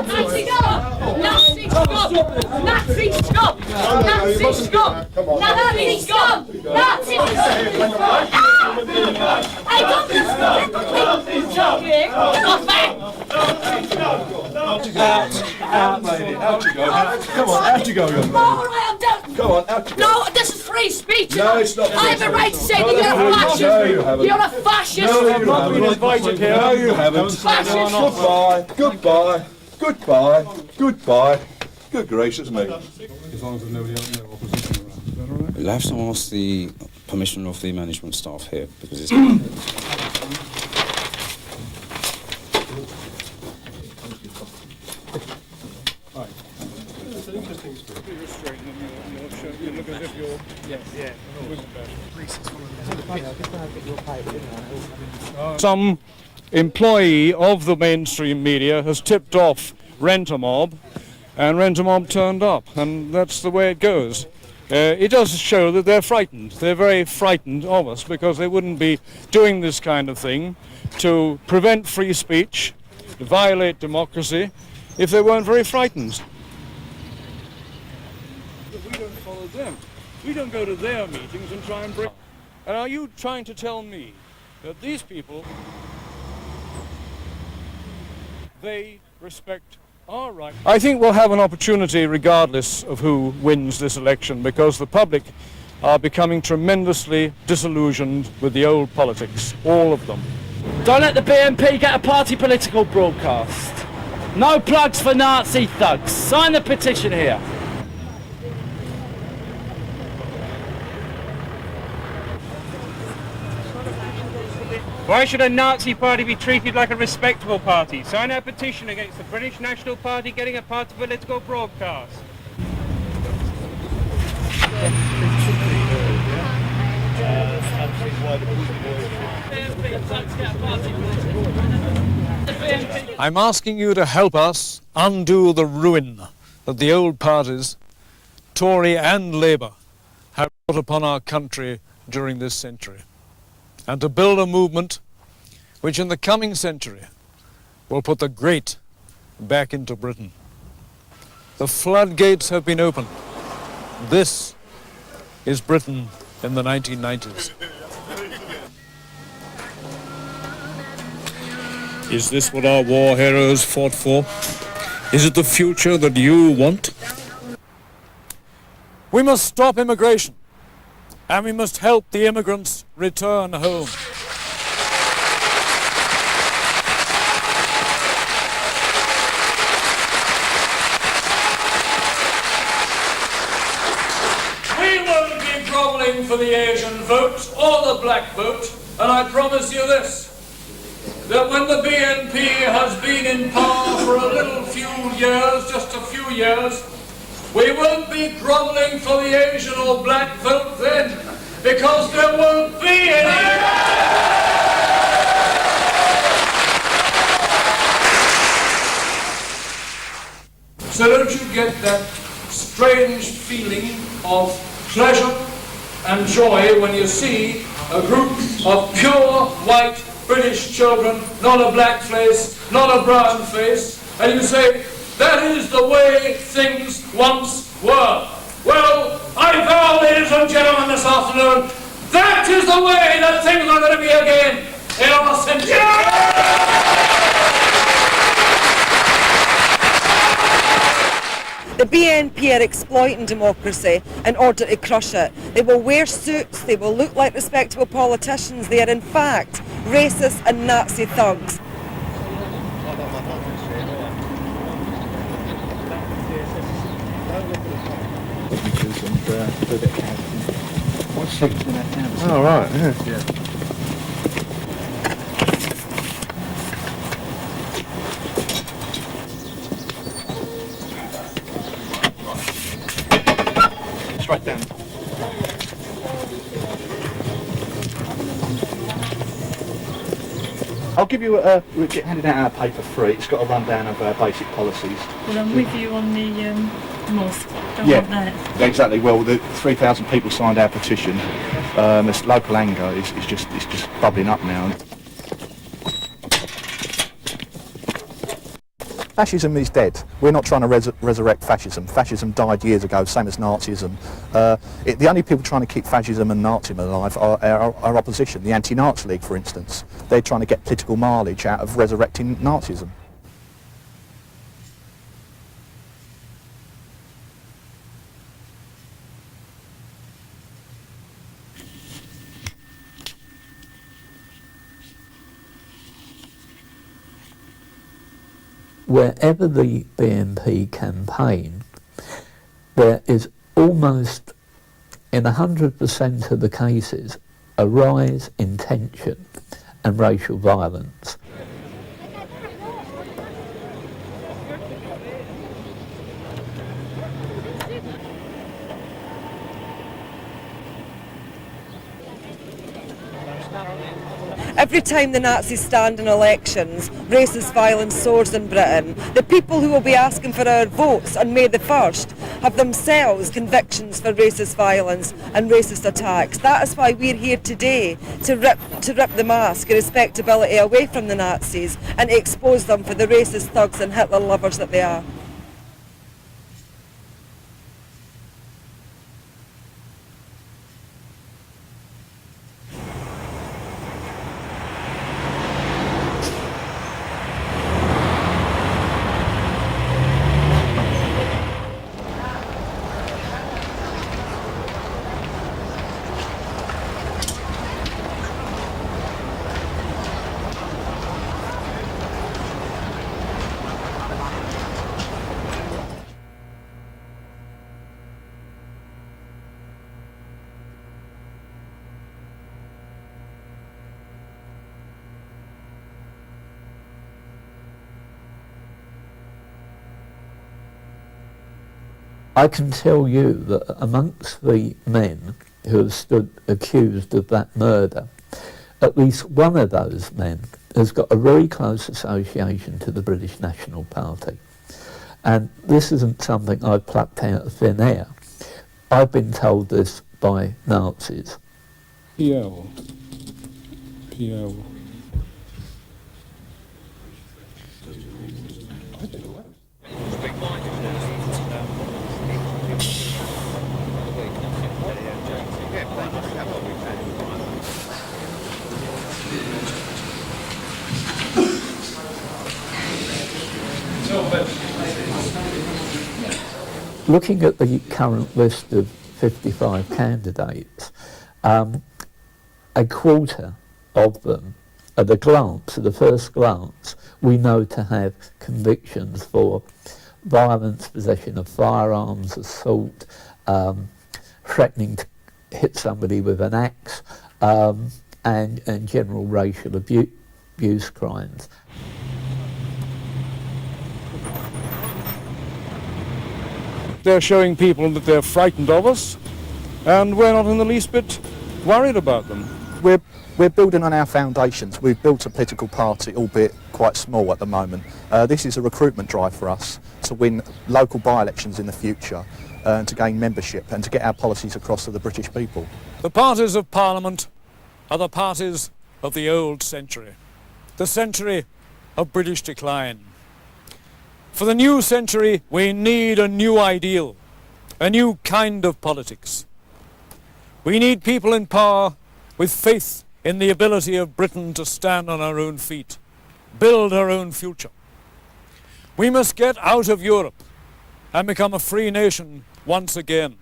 Nazi stop! Nazi stop! Nazi stop! Nazi stop! Nazi stop! Nazi stop! I don't stop! Get off me! Out, lady, out you go. Come on, out you go, young man. All right, I'm done. Go on, out you go. No, this is free speech. No, it's not. I have a right to say No, that you're a fascist. no, you haven't. You're a fascist. No, you haven't been invited here. No, you haven't. Fascist. Goodbye, goodbye, goodbye, goodbye. Good gracious me. As long as there's nobody else, no opposition around. Is that all right? We'll have to ask the permission of the management staff here because it's. You look as if you're... Some employee of the mainstream media has tipped off Rent-A-Mob, and Rent-A-Mob turned up, and that's the way it goes. It does show that they're frightened. They're very frightened of us because they wouldn't be doing this kind of thing to prevent free speech, to violate democracy, if they weren't very frightened. But we don't follow them. We don't go to their meetings and try and bring... And are you trying to tell me that these people, they respect our right? I think we'll have an opportunity regardless of who wins this election because the public are becoming tremendously disillusioned with the old politics, all of them. Don't let the BNP get a party political broadcast. No plugs for Nazi thugs. Sign the petition here. Why should a Nazi party be treated like a respectable party? Sign our petition against the British National Party getting a party political broadcast. I'm asking you to help us undo the ruin that the old parties, Tory and Labour, have brought upon our country during this century, and to build a movement which in the coming century will put the great back into Britain. The floodgates have been opened. This is Britain in the 1990s. Is this what our war heroes fought for? Is it the future that you want? We must stop immigration, and we must help the immigrants return home. We won't be grovelling for the Asian vote or the black vote, and I promise you this, that when the BNP has been in power for a little few years, just a few years, we won't be grovelling for the Asian or black vote then, because there won't be any. So don't you get that strange feeling of pleasure and joy when you see a group of pure white British children, not a black face, not a brown face, and you say, that is the way things once were. Well, I vow, ladies and gentlemen, this afternoon, that is the way that things are going to be again in our century. The BNP are exploiting democracy in order to crush it. They will wear suits, they will look like respectable politicians. They are in fact racist and Nazi thugs. Oh, right, yeah. Right down. I'll give you we'll get handed out our paper free. It's got a rundown of our basic policies. Well, I'm with you on the mosque. Don't Yeah, want that. exactly. Well, the 3,000 people signed our petition. This local anger is just bubbling up now. Fascism is dead. We're not trying to resurrect fascism. Fascism died years ago, same as Nazism. The only people trying to keep fascism and Nazism alive are our opposition, the Anti-Nazi League, for instance. They're trying to get political mileage out of resurrecting Nazism. Wherever the BNP campaign, there is almost, in 100% of the cases, a rise in tension and racial violence. Every time the Nazis stand in elections, racist violence soars in Britain. The people who will be asking for our votes on May the 1st have themselves convictions for racist violence and racist attacks. That is why we're here today, to rip the mask of respectability away from the Nazis and expose them for the racist thugs and Hitler lovers that they are. I can tell you that amongst the men who have stood accused of that murder, at least one of those men has got a very close association to the British National Party. And this isn't something I plucked out of thin air. I've been told this by Nazis. PL. Looking at the current list of 55 candidates, a quarter of them, at a glance, at the first glance, we know to have convictions for violence, possession of firearms, assault, threatening to hit somebody with an axe, and general racial abuse crimes. They're showing people that they're frightened of us, and we're not in the least bit worried about them. We're building on our foundations. We've built a political party, albeit quite small at the moment. This is a recruitment drive for us to win local by-elections in the future, and to gain membership and to get our policies across to the British people. The parties of Parliament are the parties of the old century, the century of British decline. For the new century, we need a new ideal, a new kind of politics. We need people in power with faith in the ability of Britain to stand on our own feet, build our own future. We must get out of Europe and become a free nation once again.